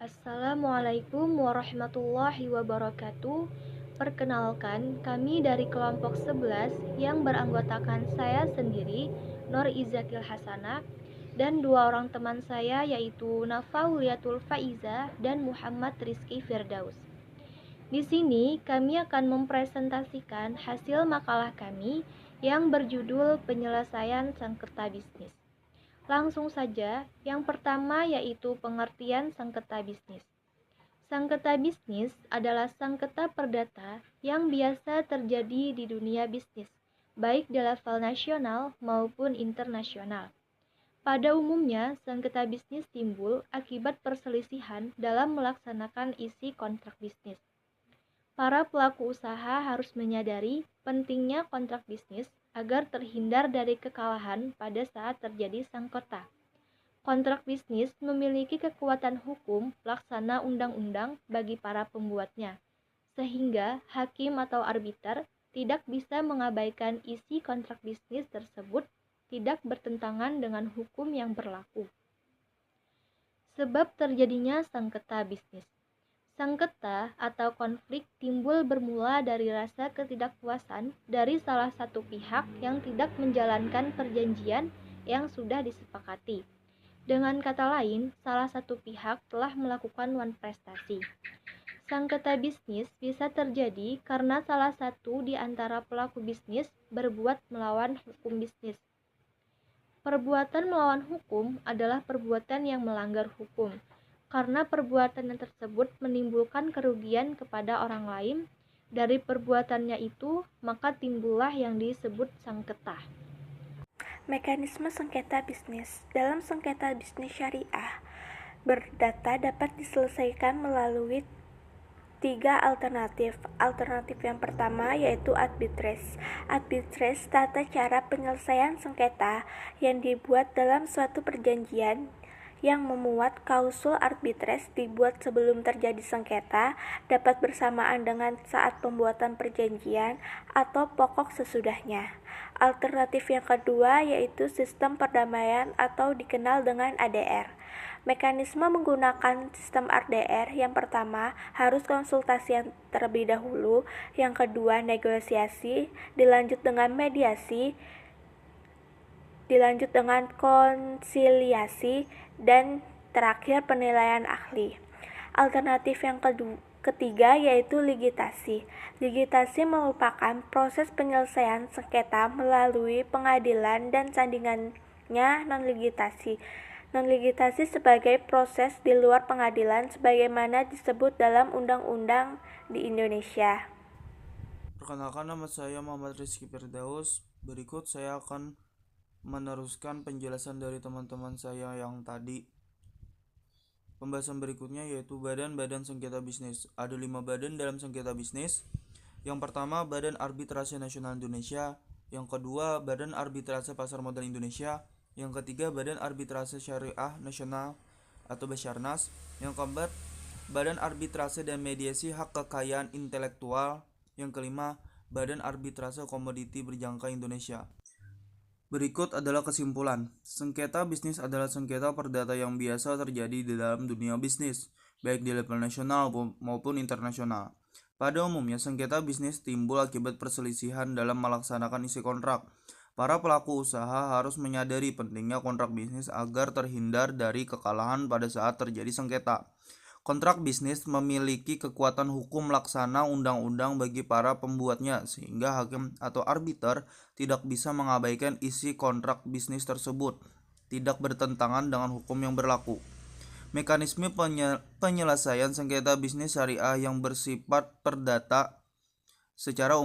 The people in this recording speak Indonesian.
Assalamualaikum warahmatullahi wabarakatuh. Perkenalkan, kami dari kelompok 11 yang beranggotakan saya sendiri, Nur Izakil Hasanah, dan dua orang teman saya yaitu Nafauliatul Faiza dan Muhammad Rizky Firdaus. Di sini kami akan mempresentasikan hasil makalah kami yang berjudul Penyelesaian Sengketa Bisnis. Langsung saja, yang pertama yaitu pengertian sengketa bisnis. Sengketa bisnis adalah sengketa perdata yang biasa terjadi di dunia bisnis, baik di level nasional maupun internasional. Pada umumnya, sengketa bisnis timbul akibat perselisihan dalam melaksanakan isi kontrak bisnis. Para pelaku usaha harus menyadari pentingnya kontrak bisnis agar terhindar dari kekalahan pada saat terjadi sengketa. Kontrak bisnis memiliki kekuatan hukum laksana undang-undang bagi para pembuatnya, sehingga hakim atau arbiter tidak bisa mengabaikan isi kontrak bisnis tersebut tidak bertentangan dengan hukum yang berlaku. Sebab terjadinya sengketa bisnis. Sengketa atau konflik timbul bermula dari rasa ketidakpuasan dari salah satu pihak yang tidak menjalankan perjanjian yang sudah disepakati. Dengan kata lain, salah satu pihak telah melakukan prestasi. Sengketa bisnis bisa terjadi karena salah satu di antara pelaku bisnis berbuat melawan hukum bisnis. Perbuatan melawan hukum adalah perbuatan yang melanggar hukum, karena perbuatan tersebut menimbulkan kerugian kepada orang lain. Dari perbuatannya itu, maka timbullah yang disebut sengketa. Mekanisme sengketa bisnis. Dalam sengketa bisnis syariah, berdata dapat diselesaikan melalui 3 alternatif. Alternatif yang pertama yaitu arbitrase. Arbitrase tata cara penyelesaian sengketa yang dibuat dalam suatu perjanjian yang memuat klausul arbitrase dibuat sebelum terjadi sengketa, dapat bersamaan dengan saat pembuatan perjanjian atau pokok sesudahnya. Alternatif yang kedua yaitu sistem perdamaian atau dikenal dengan ADR. Mekanisme menggunakan sistem ADR yang pertama harus konsultasi yang terlebih dahulu, yang kedua negosiasi, dilanjut dengan mediasi, dilanjut dengan konsiliasi, dan terakhir penilaian ahli. Alternatif yang ketiga yaitu ligitasi. Ligitasi merupakan proses penyelesaian sengketa melalui pengadilan dan sandingannya non-ligitasi. Non-ligitasi sebagai proses di luar pengadilan sebagaimana disebut dalam undang-undang di Indonesia. Perkenalkan, nama saya Muhammad Rizky Firdaus. Berikut saya akan meneruskan penjelasan dari teman-teman saya yang tadi. Pembahasan berikutnya yaitu badan-badan sengketa bisnis. Ada 5 badan dalam sengketa bisnis. Yang pertama, Badan Arbitrase Nasional Indonesia. Yang kedua, Badan Arbitrase Pasar Modal Indonesia. Yang ketiga, Badan Arbitrase Syariah Nasional atau Basarnas. Yang keempat, Badan Arbitrase dan Mediasi Hak Kekayaan Intelektual. Yang kelima, Badan Arbitrase Komoditi Berjangka Indonesia. Berikut adalah kesimpulan. Sengketa bisnis adalah sengketa perdata yang biasa terjadi di dalam dunia bisnis, baik di level nasional maupun internasional. Pada umumnya, sengketa bisnis timbul akibat perselisihan dalam melaksanakan isi kontrak. Para pelaku usaha harus menyadari pentingnya kontrak bisnis agar terhindar dari kekalahan pada saat terjadi sengketa. Kontrak bisnis memiliki kekuatan hukum laksana undang-undang bagi para pembuatnya, sehingga hakim atau arbiter tidak bisa mengabaikan isi kontrak bisnis tersebut, tidak bertentangan dengan hukum yang berlaku. Mekanisme penyelesaian sengketa bisnis syariah yang bersifat perdata secara